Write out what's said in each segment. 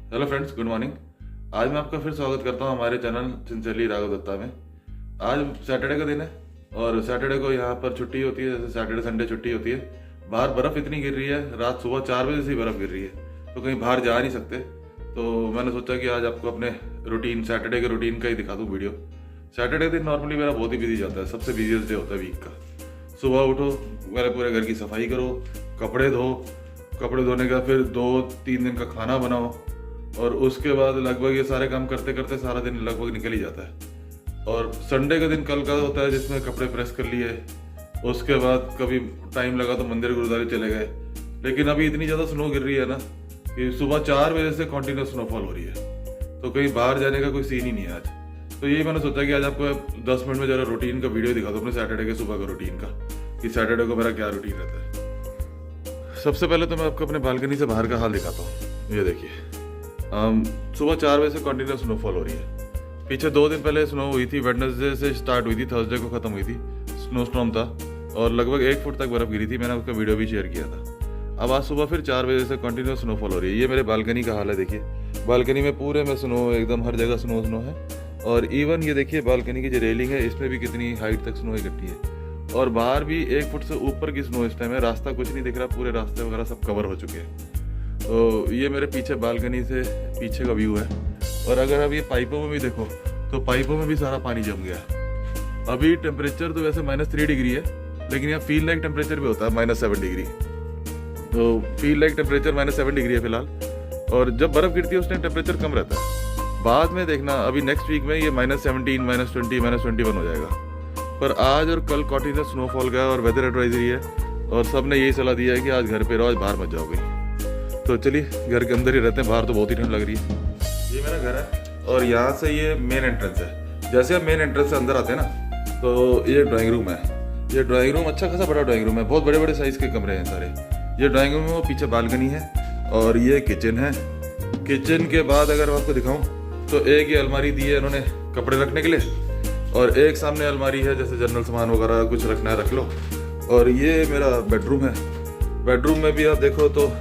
Hello friends, good morning. आज मैं आपका फिर स्वागत करता हूं हमारे चैनल सिंसियरली राघव दत्ता में। आज सैटरडे का दिन है और सैटरडे को यहाँ पर छुट्टी होती है, जैसे सैटरडे संडे छुट्टी होती है। बाहर बर्फ़ इतनी गिर रही है, रात सुबह 4 बजे से ही बर्फ़ गिर रही है, तो कहीं बाहर जा नहीं सकते। तो मैंने सोचा कि आज आपको अपने रूटीन, सैटरडे के रूटीन का ही दिखा दूँ वीडियो। सैटरडे दिन नॉर्मली मेरा बहुत ही बिजी जाता है, सबसे बिजीएस्ट डे होता है वीक का। सुबह उठो, मेरे पूरे घर की सफाई करो, कपड़े धो, कपड़े धोने का फिर 2-3 दिन का खाना बनाओ, और उसके बाद लगभग ये सारे काम करते करते सारा दिन लगभग निकल ही जाता है। और संडे का दिन कल का होता है जिसमें कपड़े प्रेस कर लिए, उसके बाद कभी टाइम लगा तो मंदिर गुरुद्वारे चले गए। लेकिन अभी इतनी ज़्यादा स्नो गिर रही है ना कि सुबह 4 बजे से कंटिन्यूस स्नोफॉल हो रही है, तो कहीं बाहर जाने का कोई सीन ही नहीं है आज। तो यही मैंने सोचा कि आज आपको 10 मिनट में ज़रा रूटीन का वीडियो दिखा दो अपने सैटरडे के सुबह का रूटीन का, कि सैटरडे को मेरा क्या रूटीन रहता है। सबसे पहले तो मैं आपको अपने बालकनी से बाहर का हाल दिखाता हूँ। ये देखिए, सुबह 4 बजे से कंटिन्यूस स्नोफॉल हो रही है। पीछे 2 दिन पहले स्नो हुई थी, वेडनेसडे से स्टार्ट हुई थी, थर्सडे को ख़त्म हुई थी। स्नो स्टॉर्म था और लगभग 1 फुट तक बर्फ़ गिरी थी, मैंने उसका वीडियो भी शेयर किया था। अब आज सुबह फिर 4 बजे से कंटिन्यूस स्नोफॉल हो रही है। ये मेरे बालकनी का हाल है, देखिए बालकनी में पूरे में स्नो, एकदम हर जगह स्नो स्नो है। और इवन ये देखिए बालकनी की जो रेलिंग है इसमें भी कितनी हाइट तक स्नो इकट्ठी है। और बाहर भी 1 फुट से ऊपर की स्नो इस टाइम है। रास्ता कुछ नहीं दिख रहा, पूरे रास्ते वगैरह सब कवर हो चुके हैं। तो ये मेरे पीछे बालकनी से पीछे का व्यू है। और अगर आप ये पाइपों में भी देखो तो पाइपों में भी सारा पानी जम गया। अभी टेम्परेचर तो वैसे -3 डिग्री है, लेकिन यहाँ फील लाइक टेम्परेचर भी होता है -7 डिग्री। तो फील लाइक टेम्परेचर -7 डिग्री है फिलहाल। और जब बर्फ़ गिरती है उस टाइम टेम्परेचर कम रहता है। बाद में देखना, अभी नेक्स्ट वीक में ये -17, -20, -21 हो जाएगा। पर आज और कल कंटिन्यूस स्नोफॉल का और वेदर एडवाइजरी है, और सब ने यही सलाह दिया है कि आज घर पे रहो, आज बाहर मत जाओगे। तो चलिए घर के अंदर ही रहते हैं, बाहर तो बहुत ही ठंड लग रही है। ये मेरा घर है और यहाँ से ये मेन एंट्रेंस है। जैसे आप मेन एंट्रेंस से अंदर आते हैं ना, तो ये ड्राइंग रूम है। ये ड्राइंग रूम अच्छा खासा बड़ा ड्राइंग रूम है, बहुत बड़े बड़े साइज़ के कमरे हैं सारे। ये ड्राइंग रूम है, वो पीछे बालकनी है और ये किचन है। किचन के बाद अगर मैं आपको दिखाऊँ तो एक ये अलमारी दी है इन्होंने कपड़े रखने के लिए, और एक सामने अलमारी है जैसे जनरल सामान वगैरह कुछ रखना है रख लो। और ये मेरा बेडरूम है। बेडरूम में भी आप देखो तो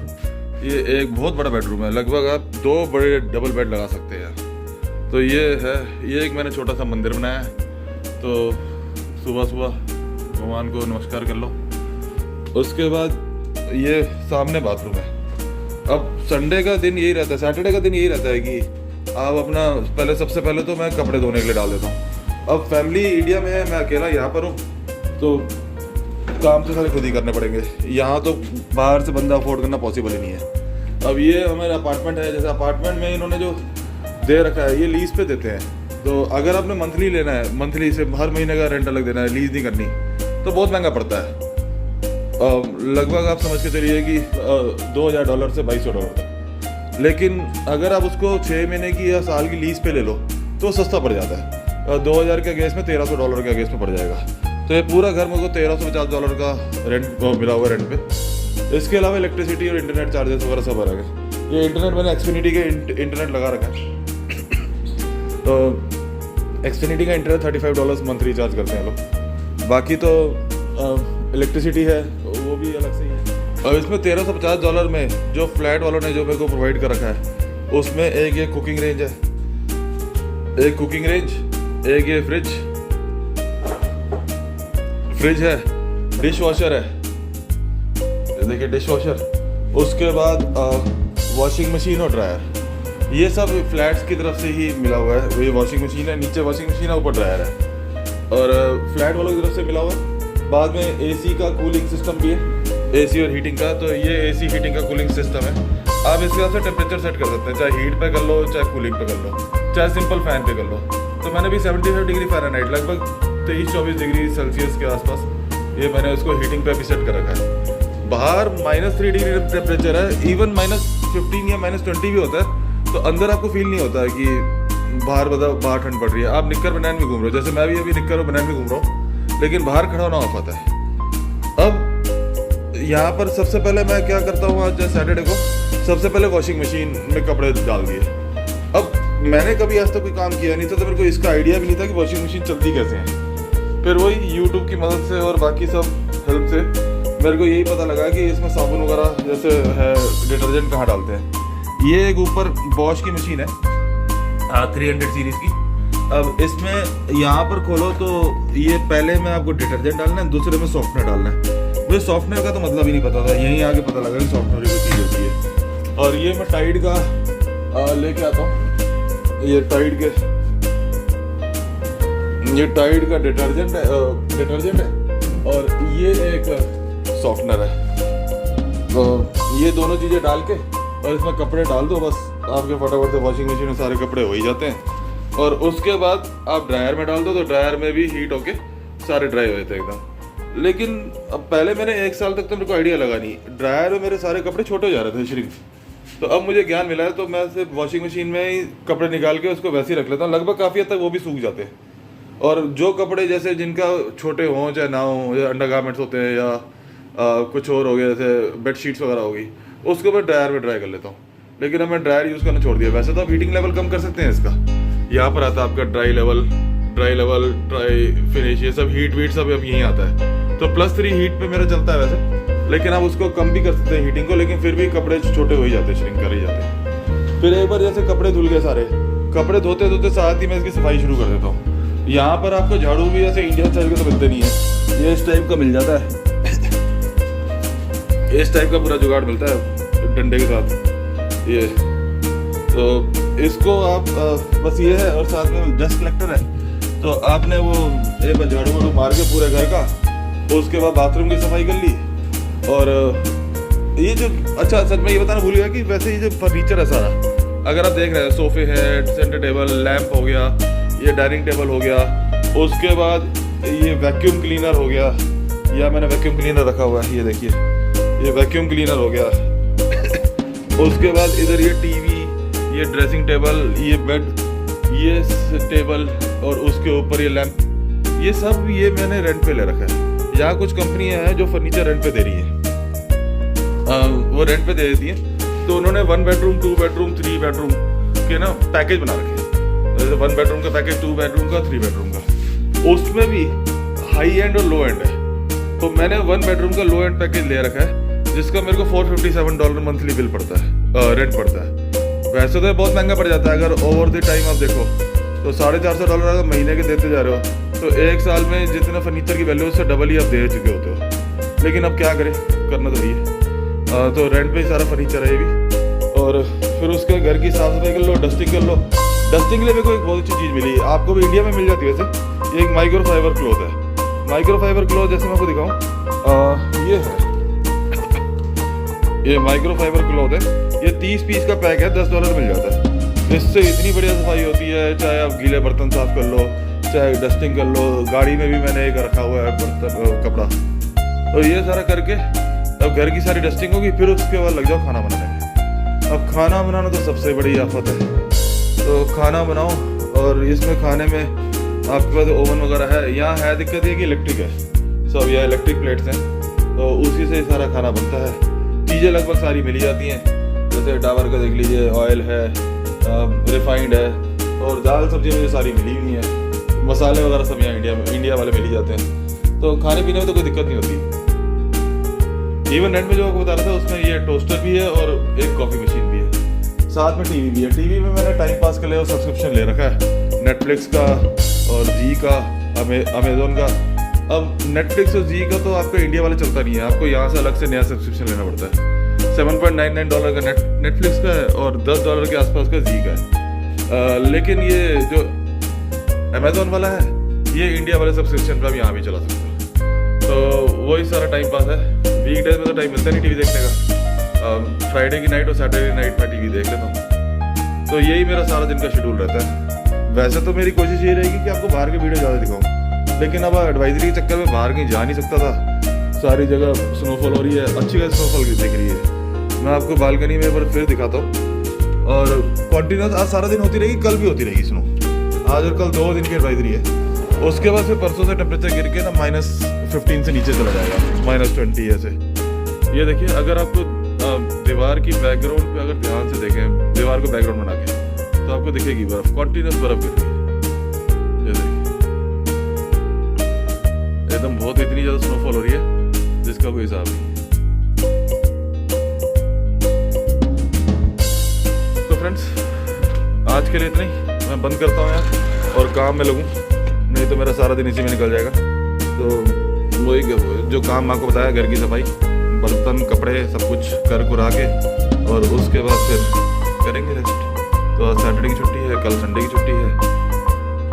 ये एक बहुत बड़ा बेडरूम है, लगभग आप 2 बड़े डबल बेड लगा सकते हैं। तो ये है, ये एक मैंने छोटा सा मंदिर बनाया है। तो सुबह सुबह भगवान को नमस्कार कर लो। उसके बाद ये सामने बाथरूम है। अब संडे का दिन यही रहता है, सैटरडे का दिन यही रहता है कि आप अपना सबसे पहले तो मैं कपड़े धोने के लिए डाल देता हूँ। अब फैमिली इंडिया में है, मैं अकेला यहाँ पर हूँ, तो काम तो सारे खुद ही करने पड़ेंगे। यहाँ तो बाहर से बंदा अफोर्ड करना पॉसिबल ही नहीं है। अब ये हमारा अपार्टमेंट है, जैसे अपार्टमेंट में इन्होंने जो दे रखा है ये लीज पे देते हैं। तो अगर आपने मंथली लेना है, मंथली से हर महीने का रेंट अलग देना है, लीज नहीं करनी, तो बहुत महंगा पड़ता है। लगभग आप समझ के चलिए कि $2000 से $2200 तक। लेकिन अगर आप उसको 6 महीने की या साल की लीज पे ले लो तो सस्ता पड़ जाता है। 2000 के अगेंस्ट में $1300 के अगेंस्ट में पड़ जाएगा। तो ये पूरा घर मुझको $1350 का रेंट मिला हुआ रेंट पे। इसके अलावा इलेक्ट्रिसिटी और इंटरनेट चार्जेस वगैरह सब अलग है। ये इंटरनेट मैंने एक्सफिनिटी के इंटरनेट लगा रखा है। तो एक्सफिनिटी का इंटरनेट $35 मंथ रिचार्ज करते हैं लोग। बाकी तो इलेक्ट्रिसिटी है वो भी अलग से ही है। और इसमें $1350 में जो फ्लैट वालों ने जो मेरे को प्रोवाइड कर रखा है, उसमें एक ये कुकिंग रेंज है, एक कुकिंग रेंज, एक ये फ्रिज है, डिश वॉशर है, देखिए डिश वॉशर। उसके बाद वॉशिंग मशीन और ड्रायर, ये सब फ्लैट्स की तरफ से ही मिला हुआ है। ये वॉशिंग मशीन है, नीचे वॉशिंग मशीन है, ऊपर ड्रायर है, और फ्लैट वालों की तरफ से मिला हुआ है। बाद में एसी का कूलिंग सिस्टम भी है, एसी और हीटिंग का। तो ये एसी हीटिंग का कूलिंग सिस्टम है। आप इसके हिसाब से टेम्परेचर सेट कर सकते हैं, चाहे हीट पे कर लो, चाहे कूलिंग पे कर लो, चाहे सिंपल फैन पे कर लो। तो मैंने भी 75 डिग्री फ़ारेनहाइट, लगभग 23-24 डिग्री सेल्सियस के आसपास ये मैंने उसको हीटिंग पे भी सेट कर रखा है। बाहर -3 डिग्री टेम्परेचर है, इवन -15 या -20 भी होता है। तो अंदर आपको फील नहीं होता है कि बाहर ठंड पड़ रही है। आप निक्कर बनान में घूम रहे हो, जैसे मैं भी अभी निक्कर और बनान में घूम रहा हूँ, लेकिन बाहर खड़ा होना ऑफ आता है। अब यहाँ पर सबसे पहले मैं क्या करता हूँ, आज सैटरडे को सबसे पहले वॉशिंग मशीन में कपड़े डाल दिए। अब मैंने कभी आज तक कोई काम किया नहीं था, तो मेरे को इसका आइडिया भी नहीं था कि वॉशिंग मशीन चलती कैसे है। फिर वही यूट्यूब की मदद से और बाकी सब हेल्प से मेरे को यही पता लगा कि इसमें साबुन वगैरह जैसे है डिटर्जेंट कहाँ डालते हैं। ये एक ऊपर बॉश की मशीन है 300 सीरीज की। अब इसमें यहाँ पर खोलो तो ये पहले में आपको डिटर्जेंट डालना है, दूसरे में सॉफ्टनर डालना है। मुझे सॉफ्टनर का तो मतलब ही नहीं पता था, यहीं आके पता लगा कि सॉफ्टनर की चीज़ होती है। और ये मैं टाइड का लेके आता हूँ, ये टाइड का डिटर्जेंट है और ये एक सॉफ्टनर है। तो ये दोनों चीज़ें डाल के और इसमें कपड़े डाल दो, बस आपके फटाफट से वॉशिंग मशीन में सारे कपड़े हो ही जाते हैं। और उसके बाद आप ड्रायर में डाल दो तो ड्रायर में भी हीट होके सारे ड्राई हो जाते हैं एकदम। लेकिन अब पहले मैंने 1 साल तक तो मेरे को आइडिया लगा नहीं, ड्रायर में मेरे सारे कपड़े छोटे हो जा रहे थे, श्रिंक। तो अब मुझे ज्ञान मिला है, तो मैं सिर्फ वॉशिंग मशीन में ही कपड़े निकाल के उसको वैसे ही रख लेता हूँ। लगभग काफ़ी हद तक वो भी सूख जाते हैं। और जो कपड़े जैसे जिनका छोटे हों चाहे ना हों, या अंडर गारमेंट्स होते हैं या कुछ और हो गया, जैसे बेडशीट्स वगैरह हो गई, उसको मैं ड्रायर में ड्राई कर लेता हूँ। लेकिन अब मैं ड्रायर यूज़ करना छोड़ दिया। वैसे तो आप हीटिंग लेवल कम कर सकते हैं इसका, यहाँ पर आता है आपका ड्राई लेवल, ड्राई फिनिश, ये सब हीट वीट सब अब यहीं आता है। तो +3 हीट पे मेरा चलता है वैसे, लेकिन आप उसको कम भी कर सकते हैं हीटिंग को, लेकिन फिर भी कपड़े छोटे हो ही जाते हैं, श्रिंक कर ही जाते हैं। फिर एक बार जैसे कपड़े धुल गए सारे, कपड़े धोते धोते साथ ही मैं इसकी सफाई शुरू कर देता हूँ। यहाँ पर आपको झाड़ू भी ऐसे इंडियन स्टाइल के तो मिलते नहीं है, ये इस टाइप का मिल जाता है, इस टाइप का पूरा जुगाड़ मिलता है डंडे के साथ ये। तो इसको आप बस ये है, और साथ में डस्ट कलेक्टर है। तो आपने वो एक बार झाड़ू वाड़ू मार के पूरे घर का, उसके बाद बाथरूम की सफाई कर ली। और ये जो अच्छा सच में ये बताना भूल गया कि वैसे ये जो फर्नीचर है सारा, अगर आप देख रहे हैं, सोफे है, सेंटर टेबल, लैंप हो गया, ये डाइनिंग टेबल हो गया, उसके बाद ये वैक्यूम क्लीनर हो गया, या मैंने वैक्यूम क्लीनर रखा हुआ है, ये देखिए ये वैक्यूम क्लीनर हो गया। उसके बाद इधर ये टीवी, ये ड्रेसिंग टेबल, ये बेड, ये टेबल, और उसके ऊपर ये लैंप, ये सब ये मैंने रेंट पे ले रखा है। यहाँ कुछ कंपनियां हैं जो फर्नीचर रेंट पे दे रही है, वो रेंट पे दे देती हैं। तो उन्होंने 1 बेडरूम, 2 बेडरूम, 3 बेडरूम के ना पैकेज बना रखे हैं। जैसे 1 बेडरूम का पैकेज, 2 बेडरूम का, 3 बेडरूम का, उसमें भी हाई एंड और लो एंड है। तो मैंने 1 बेडरूम का लो एंड पैकेज ले रखा है, जिसका मेरे को $457 मंथली बिल पड़ता है, रेंट पड़ता है। वैसे तो ये बहुत महंगा पड़ जाता है, अगर ओवर द टाइम आप देखो तो $450 अगर महीने के देते जा रहे हो, तो 1 साल में जितना फर्नीचर की वैल्यू उससे डबल ही आप दे चुके होते हो। लेकिन अब क्या करें, करना तो है। तो रेंट पे ही सारा फर्नीचर है ये भी। और फिर उसके घर की साफ सफाई कर लो, डस्टिंग कर लो। डस्टिंग के लिए मेरे को एक बहुत अच्छी चीज़ मिली, आपको भी इंडिया में मिल जाती है वैसे, ये एक माइक्रो फाइबर क्लॉथ है। माइक्रो फाइबर क्लॉथ जैसे मैं आपको दिखाऊँ, ये है, ये माइक्रो फाइबर क्लॉथ है, ये 30 पीस का पैक है, $10 मिल जाता है। इससे इतनी बढ़िया सफाई होती है, चाहे आप गीले बर्तन साफ कर लो, चाहे डस्टिंग कर लो। गाड़ी में भी मैंने एक रखा हुआ है बर्तन कपड़ा। तो ये सारा करके अब घर की सारी डस्टिंग होगी, फिर उसके बाद लग जाओ खाना बनाने में। अब खाना बनाना तो सबसे बड़ी आफत है। तो खाना बनाओ, और इसमें खाने में आपके पास ओवन वगैरह है, यहाँ है दिक्कत ये कि इलेक्ट्रिक है सब, यह इलेक्ट्रिक प्लेट्स हैं, तो उसी से सारा खाना बनता है। चीज़ें लगभग सारी मिली जाती हैं, जैसे डाबर का देख लीजिए, ऑयल है, रिफाइंड है, और दाल सब्जी मुझे सारी मिली हुई हैं। मसाले वगैरह सब यहाँ इंडिया वाले मिल ही जाते हैं। तो खाने पीने में तो कोई दिक्कत नहीं होती। इवन नेट में जो आपको बता रहा था, उसमें ये टोस्टर भी है और एक कॉफ़ी मशीन भी है, साथ में टीवी भी है। टीवी में मैंने टाइम पास के लिए सब्सक्रिप्शन ले रखा है, नेटफ्लिक्स का और जी का, अमेजोन का। अब नेटफ्लिक्स और जी का तो आपका इंडिया वाला चलता नहीं है, आपको यहाँ से अलग से नया सब्सक्रिप्शन लेना पड़ता है। $7.99 का नेटफ्लिक्स का है और $10 के आसपास का जी का है। लेकिन ये जो अमेजोन वाला है, ये इंडिया वाले सब्सक्रिप्शन पर आप यहाँ भी चला सकते हो। तो वही सारा टाइम पास है। वीकडेज में तो टाइम मिलता नहीं टीवी देखने का। फ्राइडे की नाइट और सैटरडे नाइट में टीवी देख लेता हूँ। तो यही मेरा सारा दिन का शेड्यूल रहता है। वैसे तो मेरी कोशिश ये रहेगी कि आपको बाहर के वीडियो ज़्यादा दिखाऊँ, लेकिन अब एडवाइजरी के चक्कर में बाहर कहीं जा नहीं सकता था। सारी जगह स्नोफॉल हो रही है, अच्छी खासी स्नोफॉल दिख रही है। मैं आपको बालकनी में एक बार फिर दिखाता हूँ। और कंटिन्यूस आज सारा दिन होती रहेगी, कल भी होती रहेगी स्नो। आज और कल 2 दिन की एडवाइजरी है। उसके बाद फिर परसों से टेम्परेचर गिर के ना -15 से नीचे चला जाएगा, -20 ऐसे। ये देखिए, अगर आपको दीवार की बैकग्राउंड पे अगर ध्यान से देखें, दीवार को बैकग्राउंड बना के, तो आपको दिखेगी बर्फ, कंटिन्यूस बर्फ गिर रही है। ये देखिए, एकदम बहुत इतनी ज़्यादा स्नोफॉल हो रही है जिसका कोई हिसाब नहीं। फ्रेंड्स, आज के लिए इतना ही। मैं बंद करता हूँ यार और काम में लगूँ, नहीं तो मेरा सारा दिन इसी में निकल जाएगा। तो वही जो काम आपको बताया, घर की सफाई, बर्तन, कपड़े, सब कुछ कर कुरा के और उसके बाद फिर करेंगे रेस्ट। तो आज सैटरडे की छुट्टी है, कल संडे की छुट्टी है।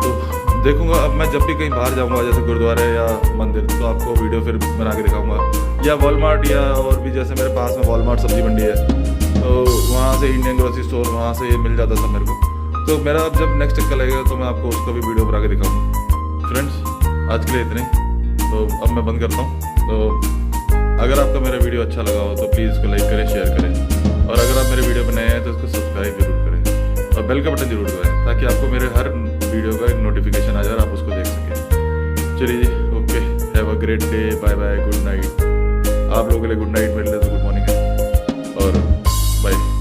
तो देखूंगा अब मैं जब भी कहीं बाहर जाऊंगा, जैसे गुरुद्वारे या मंदिर, तो आपको वीडियो फिर बना के दिखाऊंगा। या वॉलमार्ट, या और भी जैसे मेरे पास में वॉलमार्ट सब्जी मंडी है, तो वहाँ से इंडियन ग्रोसरी स्टोर, वहाँ से ये मिल जाता था मेरे को। तो मेरा अब जब नेक्स्ट चक्कर लगेगा तो मैं आपको उसका भी वीडियो बना के दिखाऊंगा। फ्रेंड्स, आज के लिए इतने ही। तो अब मैं बंद करता हूँ। तो अगर आपको मेरा वीडियो अच्छा लगा हो तो प्लीज़ इसको लाइक करें, शेयर करें, और अगर आप मेरे वीडियो पर नए हैं तो इसको सब्सक्राइब जरूर करें और बेल का बटन जरूर दबाएं, ताकि आपको मेरे हर वीडियो का एक नोटिफिकेशन आ जाए और आप उसको देख सकें। चलिए जी, okay, have a great day, bye bye, good night. आप लोगों के लिए गुड नाइट, मेरे लिए तो गुड मॉर्निंग है। और बाय।